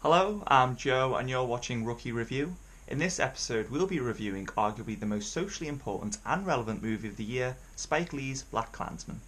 Hello, I'm Joe and you're watching Rookie Review. In this episode we'll be reviewing arguably the most socially important and relevant movie of the year, Spike Lee's Blackkklansman.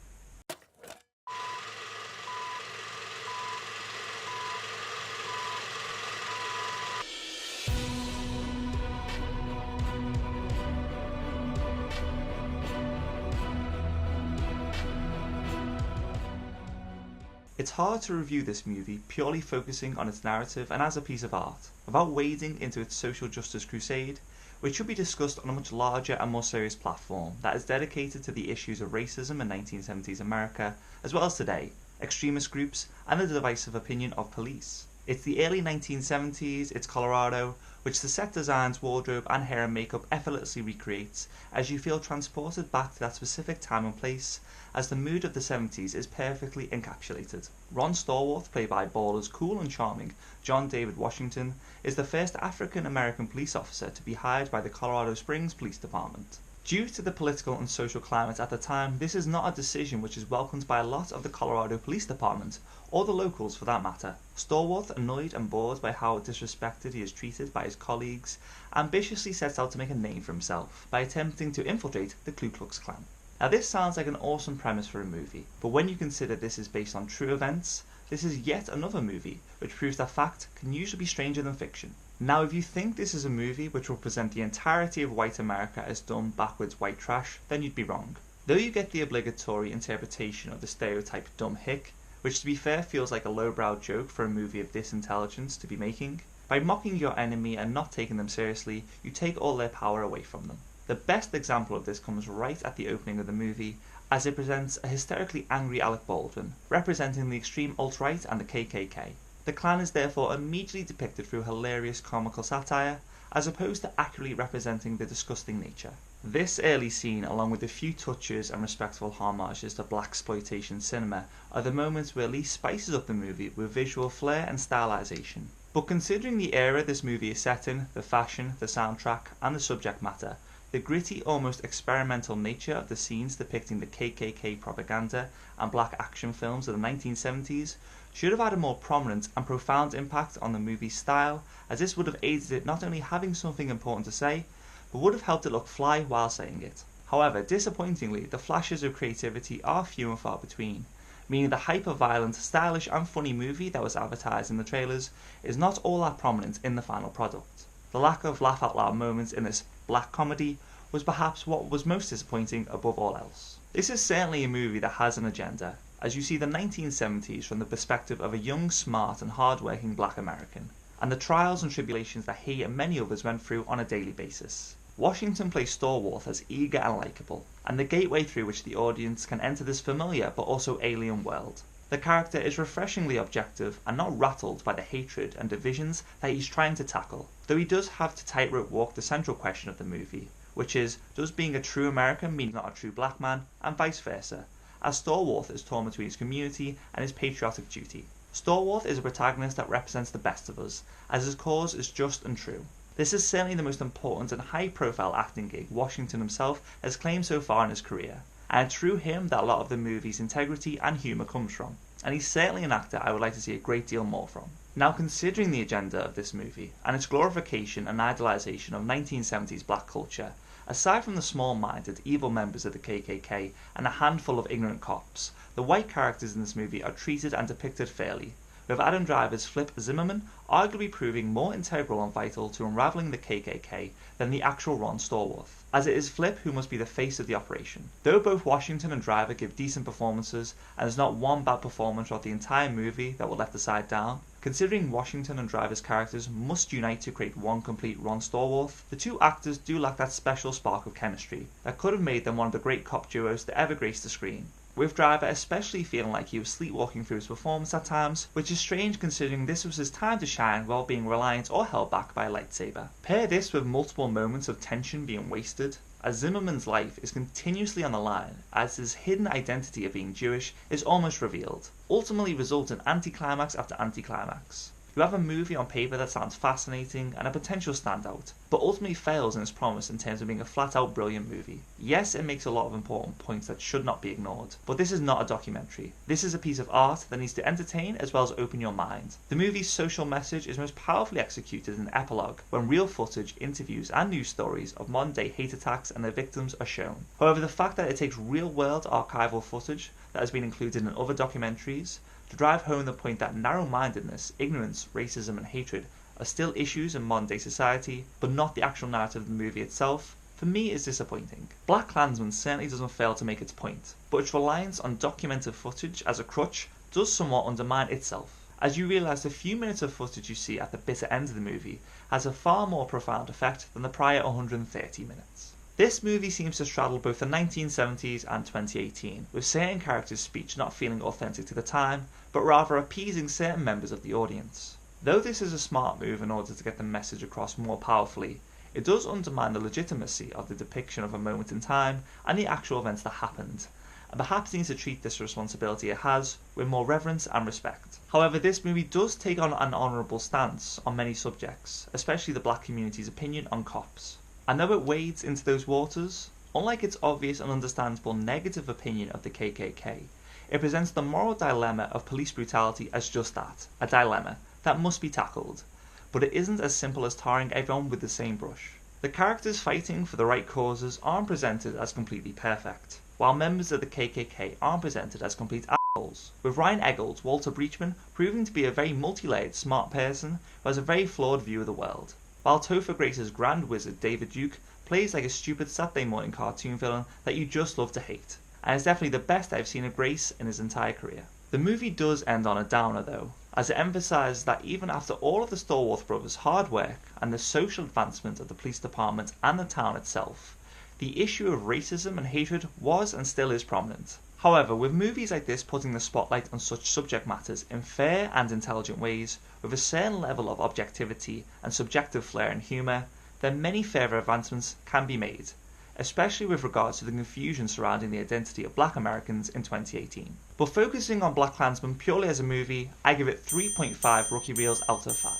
It's hard to review this movie purely focusing on its narrative and as a piece of art, without wading into its social justice crusade, which should be discussed on a much larger and more serious platform that is dedicated to the issues of racism in 1970s America, as well as today, extremist groups, and the divisive opinion of police. It's the early 1970s, it's Colorado, which the set designs, wardrobe and hair and makeup effortlessly recreates as you feel transported back to that specific time and place, as the mood of the 70s is perfectly encapsulated. Ron Stallworth, played by Baller's cool and charming John David Washington, is the first African American police officer to be hired by the Colorado Springs Police Department. Due to the political and social climate at the time, this is not a decision which is welcomed by a lot of the Colorado Police Department, or the locals for that matter. Stallworth, annoyed and bored by how disrespected he is treated by his colleagues, ambitiously sets out to make a name for himself by attempting to infiltrate the Ku Klux Klan. Now this sounds like an awesome premise for a movie, but when you consider this is based on true events, this is yet another movie which proves that fact can usually be stranger than fiction. Now if you think this is a movie which will present the entirety of white America as dumb, backwards white trash, then you'd be wrong. Though you get the obligatory interpretation of the stereotype dumb hick, which to be fair feels like a lowbrow joke for a movie of this intelligence to be making, by mocking your enemy and not taking them seriously, you take all their power away from them. The best example of this comes right at the opening of the movie, as it presents a hysterically angry Alec Baldwin, representing the extreme alt-right and the KKK. The Klan is therefore immediately depicted through hilarious comical satire, as opposed to accurately representing the disgusting nature. This early scene, along with a few touches and respectful homages to blaxploitation cinema, are the moments where Lee spices up the movie with visual flair and stylization. But considering the era this movie is set in, the fashion, the soundtrack, and the subject matter, the gritty, almost experimental nature of the scenes depicting the KKK propaganda and black action films of the 1970s should have had a more prominent and profound impact on the movie's style, as this would have aided it not only having something important to say, but would have helped it look fly while saying it. However, disappointingly, the flashes of creativity are few and far between, meaning the hyper-violent, stylish and funny movie that was advertised in the trailers is not all that prominent in the final product. The lack of laugh-out-loud moments in this black comedy was perhaps what was most disappointing above all else. This is certainly a movie that has an agenda, as you see the 1970s from the perspective of a young, smart and hard-working black American, and the trials and tribulations that he and many others went through on a daily basis. Washington plays Stallworth as eager and likeable, and the gateway through which the audience can enter this familiar but also alien world. The character is refreshingly objective and not rattled by the hatred and divisions that he's trying to tackle, though he does have to tightrope walk the central question of the movie, which is, does being a true American mean not a true black man, and vice versa, as Stallworth is torn between his community and his patriotic duty. Stallworth is a protagonist that represents the best of us, as his cause is just and true. This is certainly the most important and high-profile acting gig Washington himself has claimed so far in his career, and it's through him that a lot of the movie's integrity and humour comes from, and he's certainly an actor I would like to see a great deal more from. Now considering the agenda of this movie, and its glorification and idolisation of 1970s black culture, aside from the small-minded, evil members of the KKK and a handful of ignorant cops, the white characters in this movie are treated and depicted fairly, with Adam Driver's Flip Zimmerman arguably proving more integral and vital to unravelling the KKK than the actual Ron Stallworth, as it is Flip who must be the face of the operation. Though both Washington and Driver give decent performances, and there's not one bad performance throughout the entire movie that will let the side down, considering Washington and Driver's characters must unite to create one complete Ron Stallworth, the two actors do lack that special spark of chemistry that could have made them one of the great cop duos to ever grace the screen, with Driver especially feeling like he was sleepwalking through his performance at times, which is strange considering this was his time to shine while being reliant or held back by a lightsaber. Pair this with multiple moments of tension being wasted, as Zimmerman's life is continuously on the line, as his hidden identity of being Jewish is almost revealed, ultimately resulting in anticlimax after anticlimax. You have a movie on paper that sounds fascinating and a potential standout, but ultimately fails in its promise in terms of being a flat-out brilliant movie. Yes, it makes a lot of important points that should not be ignored, but this is not a documentary. This is a piece of art that needs to entertain as well as open your mind. The movie's social message is most powerfully executed in the epilogue, when real footage, interviews and news stories of modern-day hate attacks and their victims are shown. However, the fact that it takes real-world archival footage that has been included in other documentaries to drive home the point that narrow-mindedness, ignorance, racism and hatred are still issues in modern-day society, but not the actual narrative of the movie itself, for me is disappointing. BlackkKklansman certainly doesn't fail to make its point, but its reliance on documented footage as a crutch does somewhat undermine itself, as you realise the few minutes of footage you see at the bitter end of the movie has a far more profound effect than the prior 130 minutes. This movie seems to straddle both the 1970s and 2018, with certain characters' speech not feeling authentic to the time, but rather appeasing certain members of the audience. Though this is a smart move in order to get the message across more powerfully, it does undermine the legitimacy of the depiction of a moment in time and the actual events that happened, and perhaps needs to treat this responsibility it has with more reverence and respect. However, this movie does take on an honourable stance on many subjects, especially the black community's opinion on cops. And though it wades into those waters, unlike its obvious and understandable negative opinion of the KKK, it presents the moral dilemma of police brutality as just that, a dilemma that must be tackled, but it isn't as simple as tarring everyone with the same brush. The characters fighting for the right causes aren't presented as completely perfect, while members of the KKK aren't presented as complete assholes, with Ryan Eggold's Walter Breachman proving to be a very multi-layered smart person who has a very flawed view of the world, while Topher Grace's Grand Wizard David Duke plays like a stupid Saturday morning cartoon villain that you just love to hate, and is definitely the best I've seen of Grace in his entire career. The movie does end on a downer though, as it emphasises that even after all of the Stallworth brothers' hard work and the social advancement of the police department and the town itself, the issue of racism and hatred was and still is prominent. However, with movies like this putting the spotlight on such subject matters in fair and intelligent ways, with a certain level of objectivity and subjective flair and humour, then many further advancements can be made, especially with regards to the confusion surrounding the identity of black Americans in 2018. But focusing on BlackkKklansman purely as a movie, I give it 3.5 rookie reels out of 5.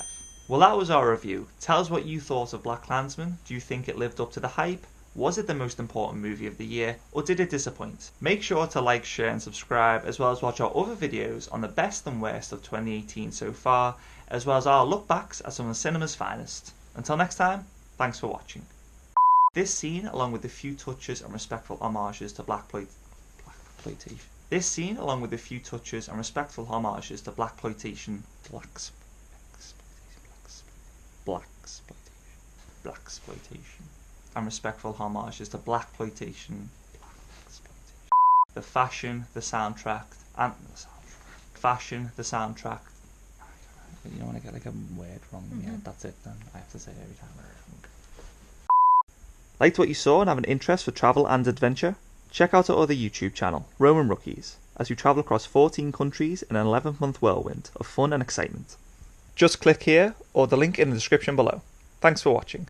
Well, that was our review. Tell us what you thought of BlackkKklansman. Do you think it lived up to the hype? Was it the most important movie of the year, or did it disappoint? Make sure to like, share and subscribe, as well as watch our other videos on the best and worst of 2018 so far, as well as our look backs at some of the cinema's finest. Until next time, thanks for watching. This scene, along with a few touches and respectful homages to blaxploitation. This scene, along with a few touches and respectful homages to blaxploitation, and respectful homages to blaxploitation, the fashion, the soundtrack, and the soundtrack. You know when I get like a word wrong, yeah, that's it then. I have to say it every time. Liked what you saw and have an interest for travel and adventure? Check out our other YouTube channel, Roamin Rookies, as we travel across 14 countries in an 11-month whirlwind of fun and excitement. Just click here or the link in the description below. Thanks for watching.